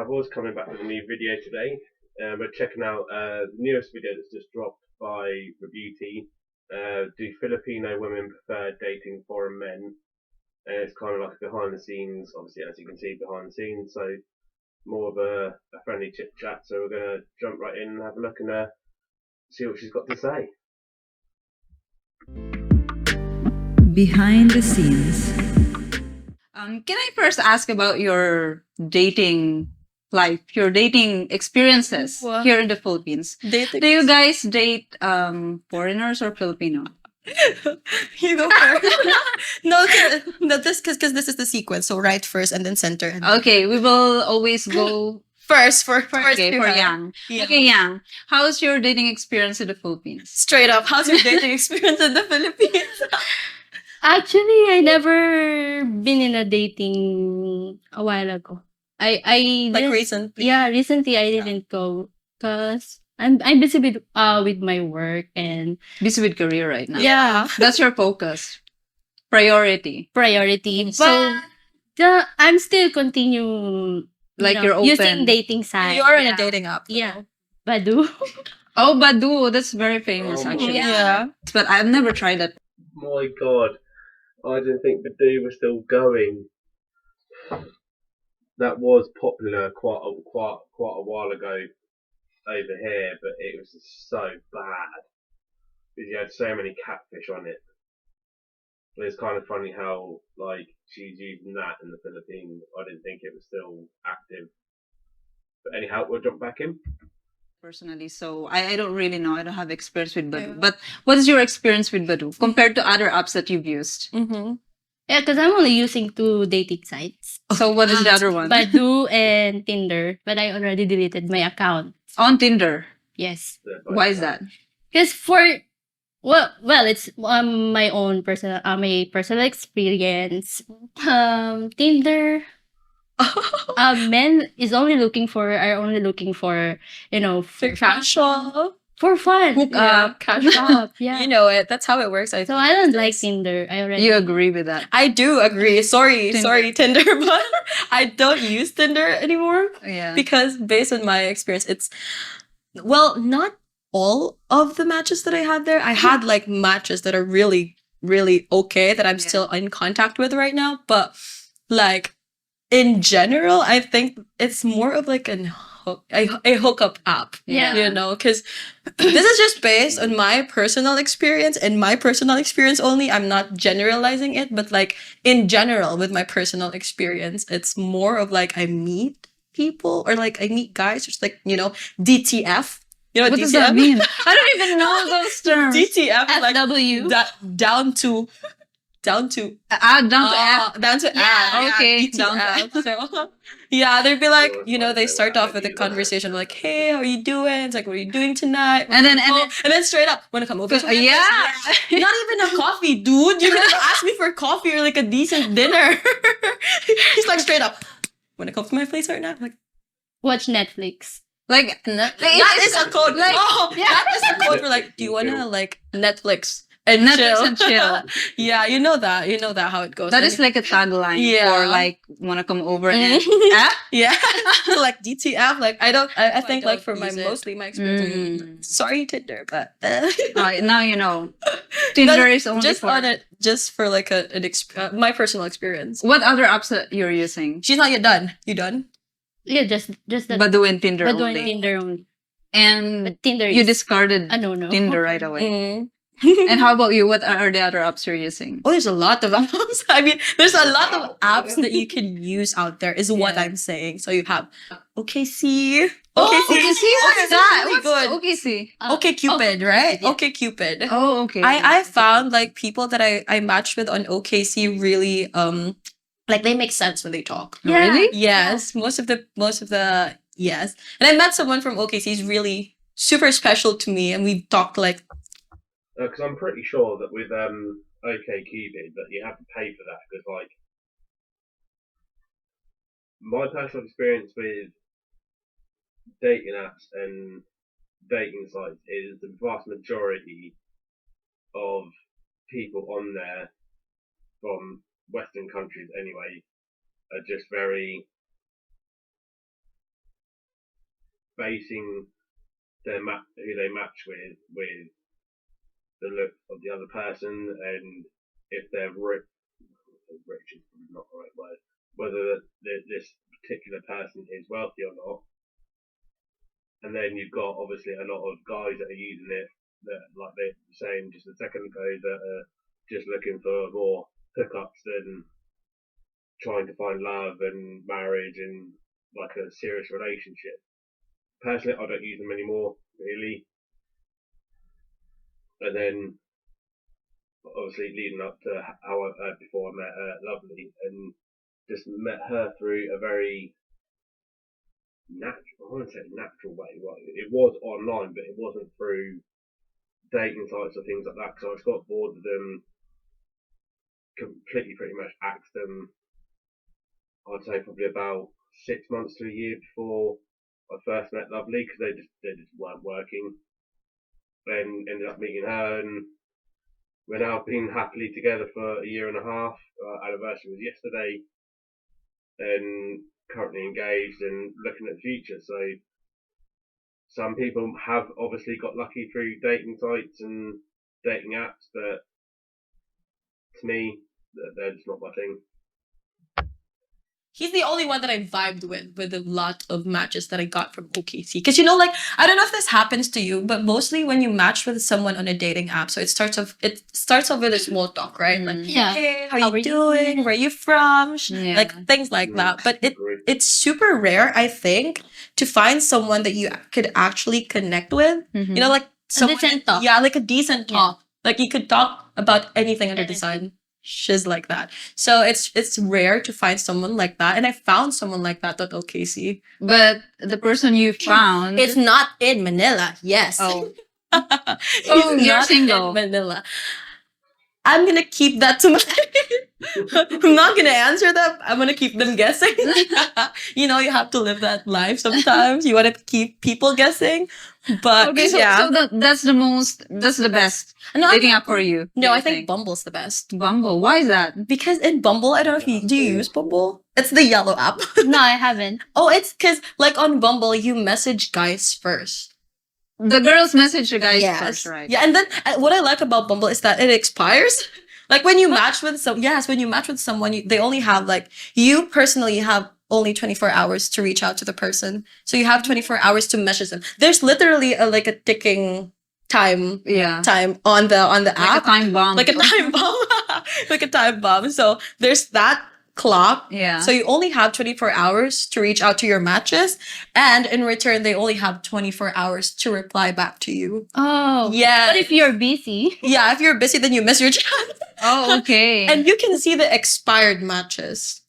I was coming back with a new video today. We're checking out the newest video that's just dropped by Rubeauti. Do Filipino women prefer dating foreign men? And it's kind of like behind the scenes, obviously, as you can see behind the scenes. So more of a friendly chit chat. So we're gonna jump right in and have a look and see what she's got to say. Behind the scenes. Can I first ask about your dating life, your dating experiences here in the Philippines? Dating. Do you guys date foreigners or Filipino? You go first. no, this because this is the sequence. So right first and then center. And Okay, we will always go first for Yang. Yeah. Okay, Yang, how's your dating experience in the Philippines? Straight up, how's your dating experience in the Philippines? Actually, I never been in a dating a while ago. I Like didn't- recently. Yeah, recently I didn't go because I'm busy with my work and Busy with career right now. yeah, That's your focus. Priority. priority. So But I'm still continue Like you're open. using dating sites. you are in Yeah. a dating app. Yeah, Badu. Oh, Badu, that's very famous Oh, actually. Yeah. But I've never tried that. My God, I didn't think Badoo was still going. That was popular quite a while ago over here, but it was just so bad because you had so many catfish on it. It's kind of funny how like she's using that in the Philippines. I didn't think it was still active. But anyhow, we'll jump back in. Personally, so I don't really know. I don't have experience with Badu. But what is your experience with Badu compared to other apps that you've used? Mm-hmm. Yeah, because I'm only using 2 dating sites, So what is the other one? Badu and Tinder. But I already deleted my account. On Tinder. Yes. Why is that? Because it's my personal experience. Tinder, men are only looking for Casual. for fun, Hook Yeah. up. casual, yeah. You know it. That's how it works. So I don't like Tinder. I already You agree with that? I do agree. Sorry, Tinder. Tinder, but I don't use Tinder anymore Yeah. because based on my experience, it's not all of the matches that I had there. I had like matches that are really, really okay that I'm Yeah. still in contact with right now. But like in general, I think it's more of like a hookup app. Yeah. You know, because this is just based on my personal experience and my personal experience only. I'm not generalizing it, but like in general, with my personal experience, it's more of like I meet people or like I meet guys, just like, DTF. You know What DTF? does that mean? I don't even know those terms. DTF is like FW. down to Down to F. down to Yeah, okay, DTF. down to So yeah, they'd be like, Oh, they it's start like off with a that. conversation like, "Hey, how are you doing?" It's like, "What are you doing tonight?" And then- and then straight up, "Wanna come over?" to my place?" Yeah. Not even a coffee, dude. You're gonna ask me for coffee or like a decent dinner. He's like straight up, "Wanna come to my place right now?" I'm like, watch Netflix. Like, that is a code. Like, That is a code for like, do you wanna like Netflix and Netflix chill? and chill. Yeah, you know that how it goes. That And- is like a tagline Yeah. for like wanna come over and yeah. So like DTF, like I think like for don't use it. mostly my experience. Mm. Sorry Tinder, but Now you know. Tinder is only just for on it, just for like my personal experience. What other apps that you're using? She's not yet done. You done? Yeah, just that. Badu and Tinder Badu only. and Tinder only. And But Tinder you is discarded a no. Tinder right away. Mm. And how about you? What are the other apps you're using? Oh, there's a lot of apps. I mean, there's a lot of apps that you can use out there, is what Yeah. I'm saying. So you have OKC. Oh, okay, see, what is that? Really What's good. okay, see. Okay, Cupid, right? yeah. Okay, Cupid. Oh, okay. I found like people that I matched with on OKC really like they make sense when they talk. Yeah. Really? Yes, most of the yes. And I met someone from OKC. He's really super special to me, and we've talked like Because I'm pretty sure that with OkCupid that you have to pay for that because like my personal experience with dating apps and dating sites is the vast majority of people on there from Western countries anyway are just very basing who they match with the look of the other person, and if they're rich is probably not the right word, whether this particular person is wealthy or not. And then you've got obviously a lot of guys that are using it that, like they were saying just a second ago, that are just looking for more hookups than trying to find love and marriage and like a serious relationship. Personally, I don't use them anymore, really. And then, obviously, leading up to how before I met Lovely, and just met her through a very natural, I wouldn't say natural way. Well, it was online, but it wasn't through dating sites or things like that. So I just got bored with them, completely, pretty much axed them. I'd say probably about 6 months to a year before I first met Lovely, because they just weren't working. Then ended up meeting her, and we're now been happily together for a year and a half. Our anniversary was yesterday, and currently engaged and looking at the future. So some people have obviously got lucky through dating sites and dating apps, but to me, they're just not my thing. He's the only one that I vibed with a lot of matches that I got from OKC. Because, you know, like, I don't know if this happens to you, but mostly when you match with someone on a dating app, so it starts off with a small talk, right? Like, Yeah. hey, how you doing? Where are you from? Yeah. Like, things like that. But it's super rare, I think, to find someone that you could actually connect with. Mhm. You know, like, someone, decent talk. Yeah, like a decent Yeah. talk. Like, you could talk about anything under the sun. Shiz like that. So it's rare to find someone like that. And I found someone like that at OKC. But the person you found, It's not in Manila. Yes. Oh. It's Oh, you're not single. in Manila. I'm gonna keep that to my I'm not gonna answer them. I'm gonna keep them guessing. You know, you have to live that life sometimes. You wanna keep people guessing. But okay, so, yeah. so that's the best No, dating app for you. No, do I you think Bumble's the best. Bumble. Why is that? Because in Bumble, I don't know if you do you use Bumble? It's the yellow app. No, I haven't. Oh, it's because like on Bumble, you message guys first. The girls message the guys first, right? Yeah, and then what I like about Bumble is that it expires. Like when you match with when you match with someone, they only have like, you personally have only 24 hours to reach out to the person. So you have 24 hours to message them. There's literally a ticking time on the Like app. a time bomb. Like a time bomb. Like a time bomb. So there's that clock. Yeah. So you only have 24 hours to reach out to your matches. And in return, they only have 24 hours to reply back to you. Oh. Yeah. What if you're busy? Yeah, if you're busy, then you miss your chance. Oh, okay. And you can see the expired matches.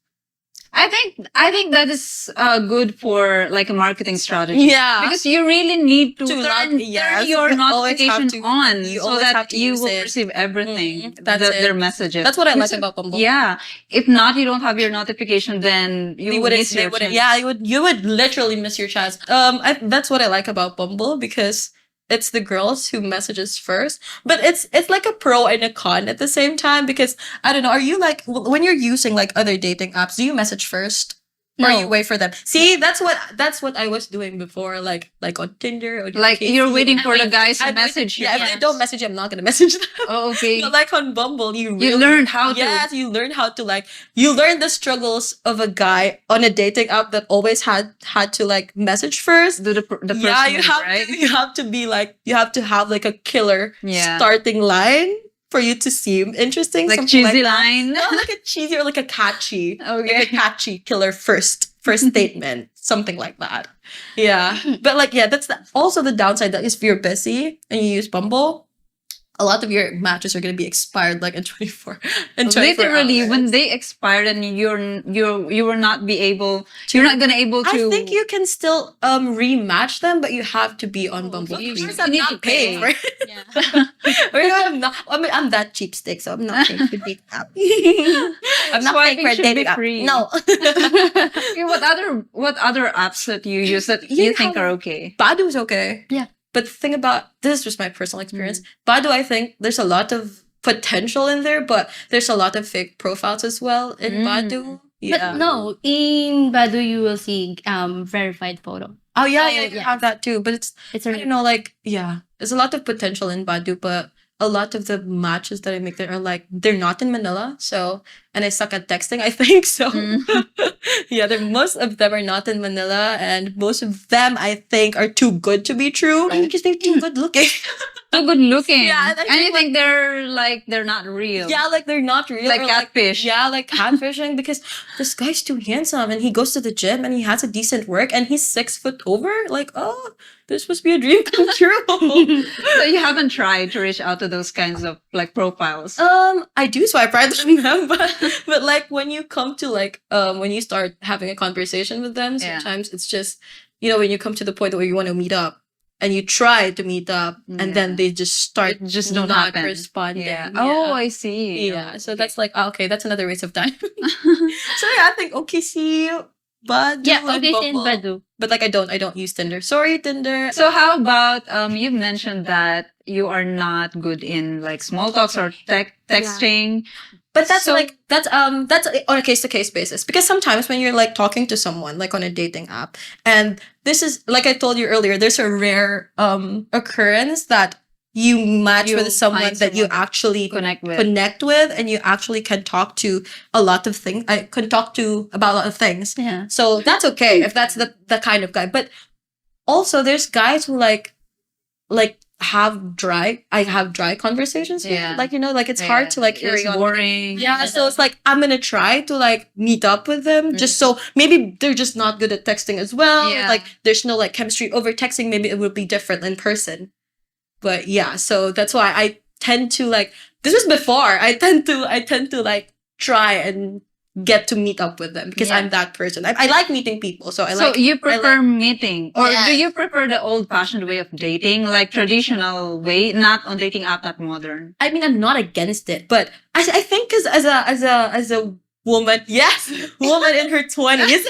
I think that is good for like a marketing strategy. Yeah. Because you really need to turn yes, your you always have notification to- on you so always have that to you use will it. receive everything. That's it. Their messages. That's what I like Because- about Bumble. Yeah. If not, you don't have your notification, then you will miss your chance. Yeah, you would literally miss your chance. That's what I like about Bumble, because it's the girls who messages first, but it's like a pro and a con at the same time, because I don't know, are you like, when you're using like other dating apps, do you message first? Or No. you wait for them? See, that's what I was doing before, like on Tinder. Or Like OkCupid. you're waiting for the guys to I'd wait- message you. Yeah, if they don't message you, I'm not gonna message them. Oh, okay. But like on Bumble, you learned how to. Yes, you learn how to like, you learn the struggles of a guy on a dating app that always had to like message first. Do the first Yeah, you move, have right? to, you have to be like, you have to have like a killer Yeah. starting line for you to seem interesting. Like something cheesy that. line. No, like a cheesy or like a catchy. Okay. Like a catchy killer first statement. Something like that. Yeah. But like, yeah, that's also the downside, that is if you're busy and you use Bumble, a lot of your matches are going to be expired like in 24 Literally, hours. when they expired and you will not be able, you're not gonna able to. I think you can still rematch them, but you have to be on Bumble. you Premium. need to pay. for it. Yeah. I'm that cheapstick, so I'm not paying for dating app. I'm not Swiping paying for a should be dating app. free. No. Okay, what other apps that you use that you think are okay? Badu's okay. Yeah. But the thing about, this is just my personal experience. Badu, I think there's a lot of potential in there, but there's a lot of fake profiles as well in Badu. Yeah. But no, in Badu you will see verified photo. Oh yeah, Oh, yeah, you yes. have that too. But It's I a don't know, like, yeah, there's a lot of potential in Badu, but a lot of the matches that I make there are like, they're not in Manila. So, and I suck at texting, I think. So, yeah, most of them are not in Manila. And most of them, I think, are too good to be true because they're too good looking. Too good looking. Yeah, and I and think, you think they're not real. Yeah, like they're not real. Like or, catfish. yeah, like catfishing because this guy's too handsome and he goes to the gym and he has a decent work and he's 6 foot over. Like, oh, this must be a dream come true. So you haven't tried to reach out to those kinds of like profiles. I do swipe right on them, but like when you come to like when you start having a conversation with them, Yeah. sometimes it's just when you come to the point where you want to meet up and you try to meet up and then they just start It just don't not happen. responding. Yeah. Yeah. Oh, I see. Yeah, Oh, so okay. that's like okay, that's another waste of time. So yeah, I think OKC, Badu, yeah, and okay, in Bumble. Badu. But like I don't use Tinder. Sorry, Tinder. So how about you've mentioned that you are not good in like small talks or texting. But that's So- like that's on a case to case basis because sometimes when you're like talking to someone like on a dating app and this is like I told you earlier, there's a rare occurrence that you match You with someone find that you someone actually connect with. and you actually can talk to a lot of things. I can talk to about a lot of things. Yeah. So that's okay if that's the kind of guy. But also there's guys who like have dry conversations with. Yeah. Like like it's hard to like carry it's on. boring. Yeah, so it's like I'm gonna try to like meet up with them just so maybe they're just not good at texting as well. Yeah. Like there's no like chemistry over texting. Maybe it would be different in person. But yeah, so that's why I tend to like this was before. I tend to like try and get to meet up with them because Yeah. I'm that person. I like meeting people, so So you prefer meeting, or Yeah. do you prefer the old-fashioned way of dating, like traditional way, not on dating app, not modern? I mean, I'm not against it, but I think as a woman, yes, woman in her 20s,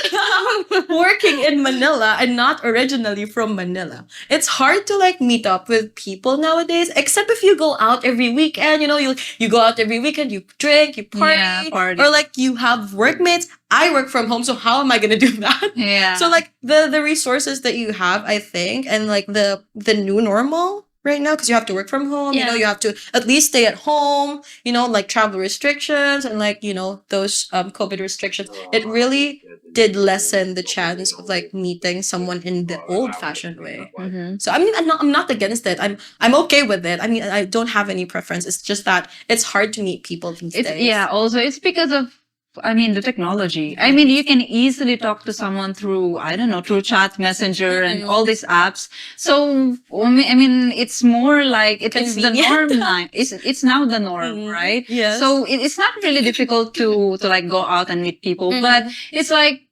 working in Manila and not originally from Manila, it's hard to like meet up with people nowadays. Except if you go out every weekend, you go out every weekend, you drink, you party, Yeah, party. or like you have workmates. I work from home, so how am I gonna do that? Yeah. So like the resources that you have, I think, and like the new normal right now, because you have to work from home, Yeah. you have to at least stay at home, like travel restrictions and like, those COVID restrictions. It really did lessen the chance of like meeting someone in the old fashioned way. Mhm. So I mean, I'm not against it. I'm okay with it. I mean, I don't have any preference. It's just that it's hard to meet people these It's days. also it's because of the technology. I mean, you can easily talk to someone through, I don't know, through chat, messenger, and all these apps. So, I mean, it's more like it's the norm Convenient. now. It's now the norm, right? Yes. So it's not really difficult to like go out and meet people, but it's like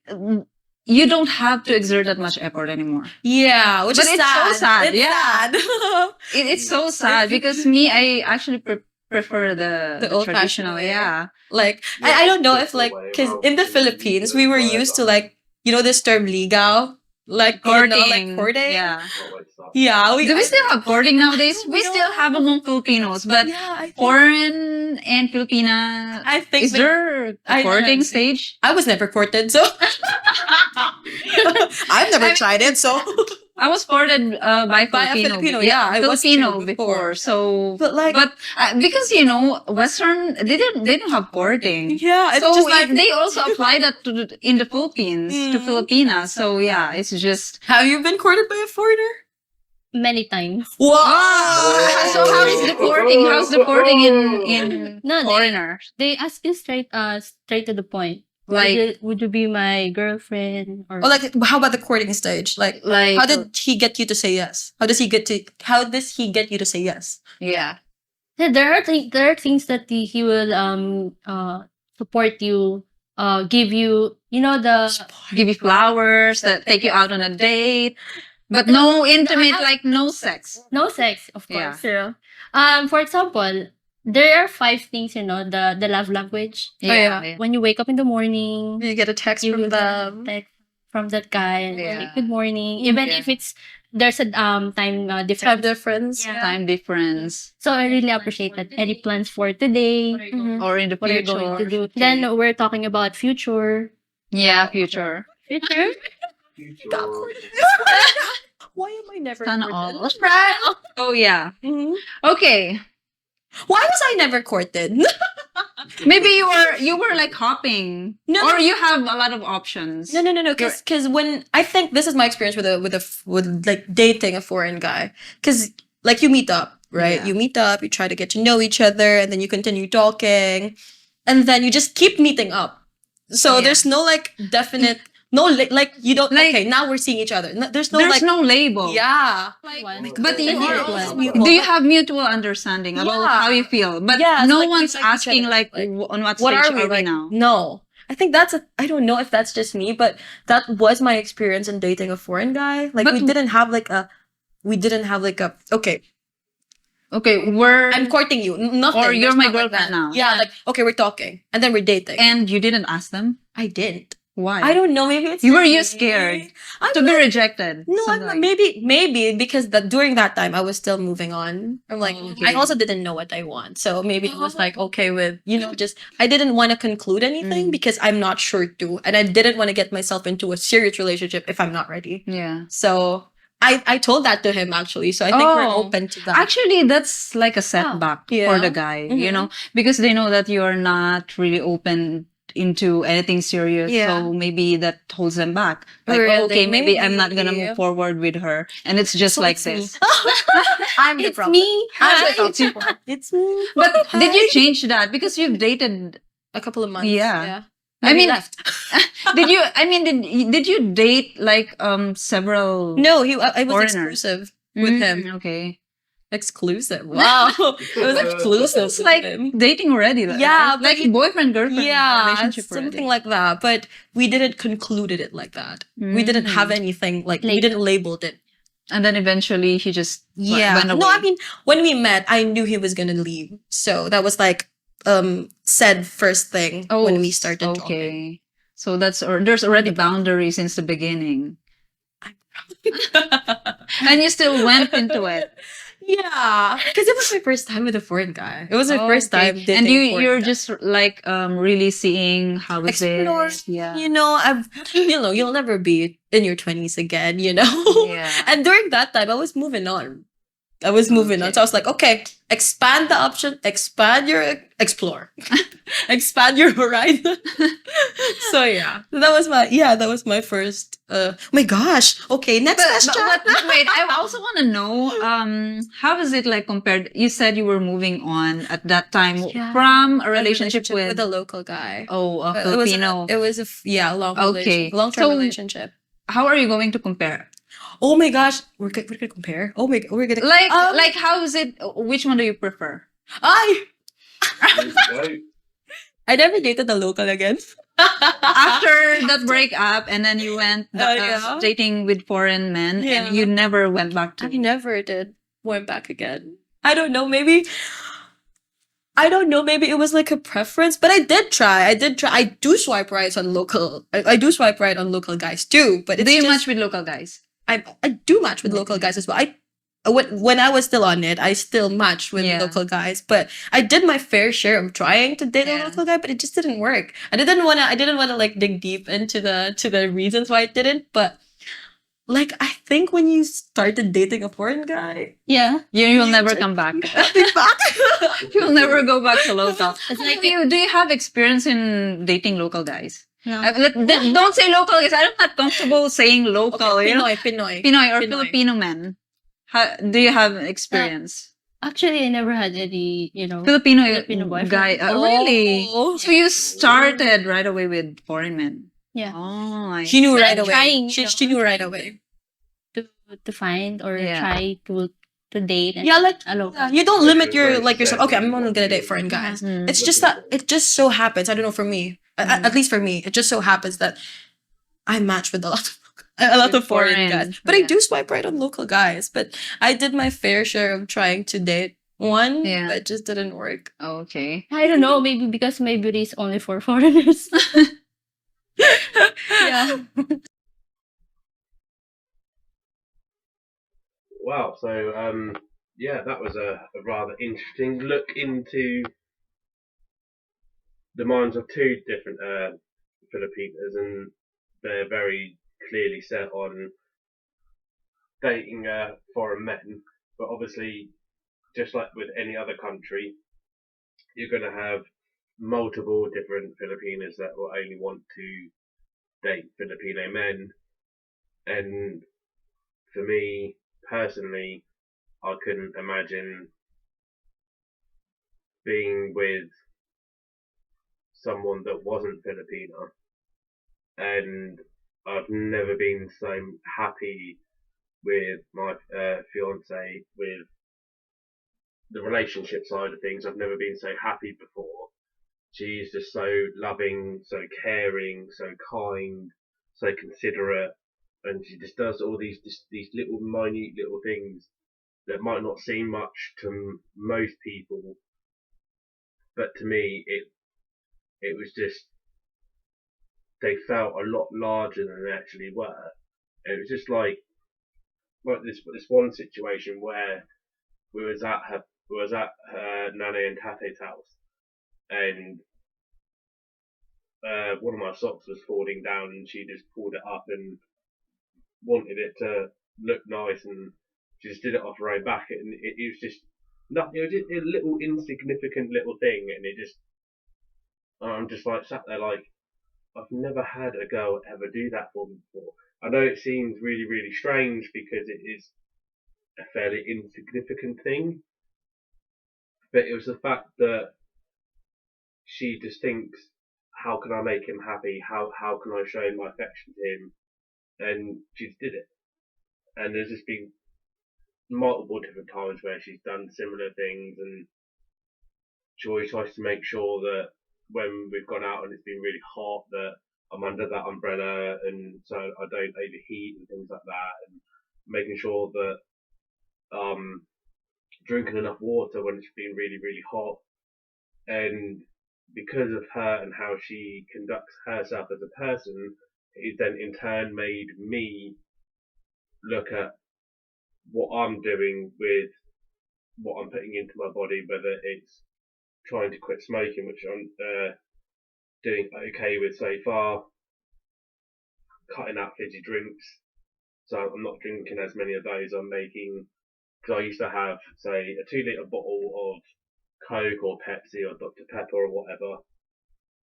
you don't have to exert that much effort anymore. Yeah, which But is it's so sad. sad, It's yeah. sad. It's so sad because me, I actually prefer the old-fashioned traditional, way. yeah. Like, I don't know if like, because in the Philippines, we were used to like, this term ligaw, like Courting. courting. Yeah. Yeah. Do we still have courting nowadays? We still have among Filipinos, but yeah, I think, foreign and Filipina, I think is there a I- courting stage? I was never courted, so I've never tried it, so I was courted by By a Filipino. Filipino, yeah, I was Filipino too before. before. So, But, like- because Western, they don't have courting. yeah, it's So just like, they also apply that in the Philippines to Filipinas. So yeah, it's just. have you been courted by a foreigner? Many times. Wow. So how is the courting? How's the courting in No, foreigners? They ask you straight to the point. Like- would you be my girlfriend or Or like, how about the courting stage? Like, Like how did he get you to say yes? How does he get you to say yes? yeah. Yeah, there are things that he will support you, give you the Give you flowers, that take you out on a date, but no intimate, like no sex. no sex, of Yeah. course. For example, there are 5 things, the love language. yeah. When you wake up in the morning, You get a text you from will get a them. text from that guy and Yeah. say, good morning, even Yeah. if there's a time Have difference. their friends. Yeah. Time difference, So I really appreciate that. Any plans for today? or in the What are you going to future. do? Then we're talking about future. Yeah, future. Future? Got courted. Why am I never Sana courted? all. Right? Oh yeah. Mhm. Okay. Why was I never courted? Maybe you were like hopping, No, or no. you have a lot of options. No. Because when I think this is my experience with like dating a foreign guy. Because like you meet up, right? Yeah. You meet up, you try to get to know each other, and then you continue talking, and then you just keep meeting up. So Yeah. there's no like definite like you don't Like- okay now we're seeing each other. No, there's no There's like no label. yeah. But you And are it was also, mutual. do you have mutual understanding about Yeah. how you feel? But Yeah, no so, like, we one's like each asking other, like, like, on what What stage are we we like now? No. I think I don't know if that's just me, but that was my experience in dating a foreign guy. Like But- we didn't have like a okay, Okay, we're I'm courting you. Nothing. Or you're There's my not like girlfriend that. now. Yeah, like okay, we're talking. And then we're dating. and you didn't ask them. I didn't. Why? I don't know, maybe it's You were just you me. scared I'm to be not- rejected. No, I'm Something not, like- maybe because during that time I was still moving on. I'm like Okay. I also didn't know what I want. So maybe I was like okay with, just I didn't want to conclude anything because I'm not sure too. And I didn't want to get myself into a serious relationship if I'm not ready. Yeah. So I told that to him actually. So I think we're Oh. open to that. Actually, that's like a setback Yeah. for the guy, you Mhm. know, because they know that you're not really open into anything serious. Yeah. So maybe that holds them back. Like, Really? oh, okay, maybe I'm not gonna Maybe. move forward with her. And it's just So like it's me. this. I'm the It's problem. me. I'm the Hi. toxic one. It's me. But did Hi. you change that? Because you've dated, A couple of months. Yeah. I I mean, left. did you date like, several? No, I was Foreigners. exclusive with him. Okay. Exclusive. Wow. It was exclusive. It's like with him. dating already. Yeah, right? but Like boyfriend, girlfriend Yeah, relationship something already. like that. But we didn't concluded it like that. We didn't have anything like we Later. didn't labeled it. And then eventually he just Yeah. went away. No, I mean when we met, I knew he was gonna leave. So that was like said first thing when we started talking. okay. So there's already boundary since the beginning. And you still went into it. Yeah, because it was my first time with a foreign guy. It was my first Okay. time dating. And a foreign you're guy. just like really seeing how is Explore, it? Yeah. you'll never be in your 20s again, Yeah. And during that time, I was moving on. So I was like, okay, expand the option, explore, expand your horizon. So yeah, that was my first. Oh my gosh. Okay, next question. But wait, I also want to know, how is it like compared? You said you were moving on at that time Yeah. from a relationship with a local guy. a Filipino. It was a long Okay. long-term So- relationship. How are you going to compare? Oh my gosh, we're gonna compare. Oh my, we're gonna Like how is it? Which one do you prefer? I Right? I never dated a local again. After that breakup, and then you went Yeah. dating with foreign men, Yeah. and you never went back to. I never did went back again. I don't know, maybe it was like a preference, but I did try. I do swipe right on local. I do swipe right on local guys too, but it's Do you just, match with local guys? I do match with local guys as well. When I was still on it, I still matched with Yeah. local guys, but I did my fair share of trying to date a Yeah. local guy, but it just didn't work. I didn't wanna like dig deep into the reasons why it didn't, but like I think when you started dating a foreign guy, Yeah. You'll never come back. think back. You'll never go back to local. It's like Do you have experience in dating local guys? No. Don't say local guys. I'm not comfortable saying local. Okay, you know? Pinoy. Pinoy or Pinoy. Filipino men. Do you have experience? Actually, I never had any, Filipino boyfriend. guy. Really? Oh. So you started right away with foreign men. Yeah. Oh, She knew But right I'm away. trying, She knew right away. to find or Yeah. try to date Yeah, like a local. you don't limit Very yourself. Okay, I'm only gonna setting date foreign guys. Mm. It's just that it just so happens. I don't know for me. At least for me, it just so happens that I match with a lot of foreign foreign, guys. But I yeah. do swipe right on local guys. But I did my fair share of trying to date one, Yeah. but it just didn't work. Okay. I don't know, maybe because my beauty is only for foreigners. Yeah. Wow. So, yeah, that was a rather interesting look into the minds of two different Filipinos and their very clearly set on dating foreign men, but obviously, just like with any other country, you're going to have multiple different Filipinos that will only want to date Filipino men. And for me personally, I couldn't imagine being with someone that wasn't Filipino. And I've never been so happy with my fiance, with the relationship side of things. I've never been so happy before. She's just so loving, so caring, so kind, so considerate, and she just does all these little minute little things that might not seem much to most people, but to me it was just, they felt a lot larger than they actually were. And it was just like this one situation where we was at her nana and tate's house, and one of my socks was falling down, and she just pulled it up and wanted it to look nice, and she just did it off her own back, and it was just nothing. It was just a little insignificant little thing, and I'm just like sat there like, I've never had a girl ever do that for me before. I know it seems really, really strange because it is a fairly insignificant thing, but it was the fact that she just thinks, how can I make him happy? How can I show my affection to him? And she just did it. And there's just been multiple different times where she's done similar things, and she always tries to make sure that when we've gone out and it's been really hot, that I'm under that umbrella, and so I don't overheat and things like that, and making sure that drinking enough water when it's been really, really hot. And because of her and how she conducts herself as a person, it then in turn made me look at what I'm doing with what I'm putting into my body, whether it's trying to quit smoking, which I'm doing okay with so far, cutting out fizzy drinks, so I'm not drinking as many of those. I'm making, because I used to have, say, a 2 litre bottle of Coke or Pepsi or Dr. Pepper or whatever,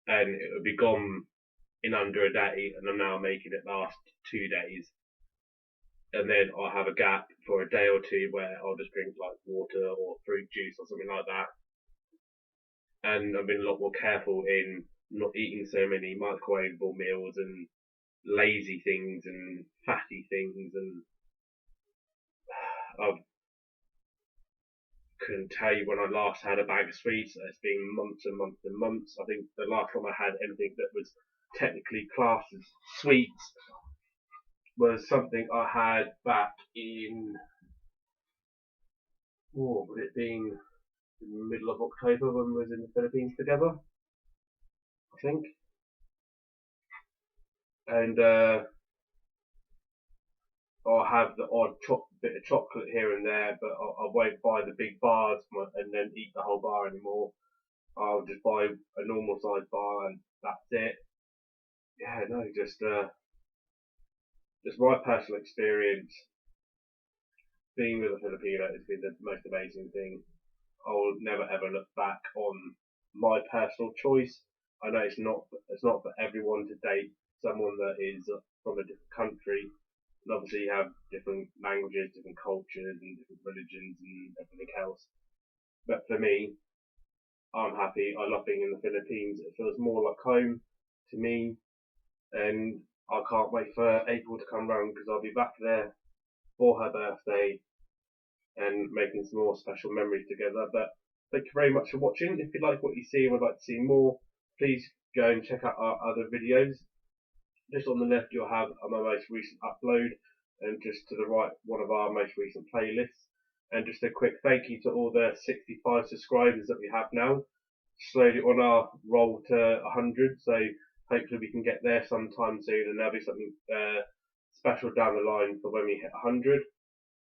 and it would be gone in under a day, and I'm now making it last 2 days. And then I'll have a gap for a day or two where I'll just drink like water or fruit juice or something like that. And I've been a lot more careful in not eating so many microwavable meals and lazy things and fatty things. And I couldn't tell you when I last had a bag of sweets. It's been months and months and months. I think the last time I had anything that was technically classed as sweets was something I had back in, would it being in the middle of October when we was in the Philippines together, I think. And I'll have the odd bit of chocolate here and there, but I won't buy the big bars and then eat the whole bar anymore. I'll just buy a normal size bar and that's it. Yeah, no, just my personal experience being with a Filipino has been the most amazing thing. I will never ever look back on my personal choice. I know it's not for everyone to date someone that is from a different country, and obviously you have different languages, different cultures, and different religions and everything else. But for me, I'm happy. I love being in the Philippines. It feels more like home to me, and I can't wait for April to come round because I'll be back there for her birthday and making some more special memories together. But thank you very much for watching. If you like what you see and would like to see more, please go and check out our other videos. Just on the left you'll have my most recent upload, and just to the right one of our most recent playlists. And just a quick thank you to all the 65 subscribers that we have now. Slowly on our roll to 100, so hopefully we can get there sometime soon, and there'll be something special down the line for when we hit 100.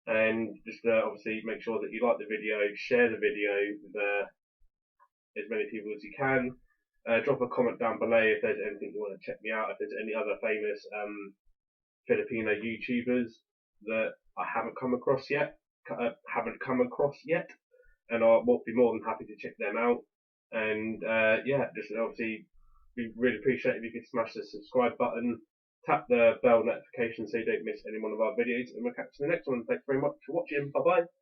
And just obviously make sure that you like the video, share the video with as many people as you can. Drop a comment down below if there's anything you want to check me out, if there's any other famous Filipino YouTubers that I haven't come across yet, and I will be more than happy to check them out. And just obviously, we really appreciate if you could smash the subscribe button, tap the bell notification so you don't miss any one of our videos, and we'll catch you in the next one. Thanks very much for watching. Bye bye.